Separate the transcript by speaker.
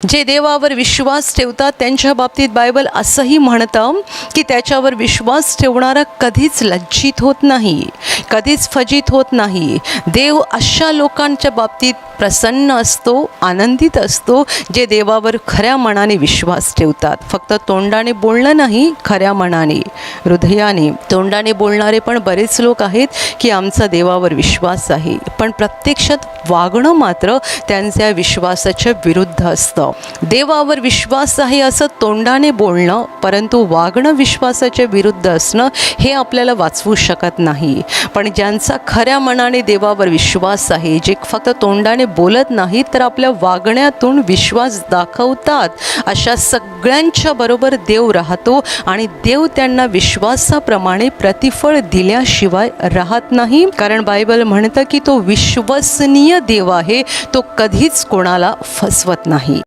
Speaker 1: जे देवावर विश्वास ठेवतात त्यांच्या बाबतीत बायबल असंही म्हणतं की त्याच्यावर विश्वास ठेवणारा कधीच लज्जित होत नाही, कधीच फजित होत नाही. देव अशा लोकांच्या बाबतीत प्रसन्न असतो, आनंदित असतो जे देवावर खऱ्या मनाने विश्वास ठेवतात. फक्त तोंडाने बोलणं नाही, खऱ्या मनाने, हृदयाने. तोंडाने बोलणारे पण बरेच लोक आहेत की आमचा देवावर विश्वास आहे, पण प्रत्यक्षात वागणं मात्र त्यांच्या विश्वासाच्या विरुद्ध असतं. देवावर विश्वास आहे असं तोंडाने बोलणं, परंतु वागणं विश्वासाच्या विरुद्ध असणं हे आपल्याला वाचवू शकत नाही. पण ज्यांचा खऱ्या मनाने देवावर विश्वास आहे, जे फक्त तोंडाने बोलत नाहीत तर आपल्या वागण्यातून विश्वास दाखवतात, अशा सगळ्यांच्या बरोबर देव राहतो आणि देव त्यांना विश्वासाप्रमाणे प्रतिफळ दिल्याशिवाय राहत नाही. कारण बायबल म्हणतं की तो विश्वसनीय देव आहे, तो कधीच कोणाला फसवत नाही.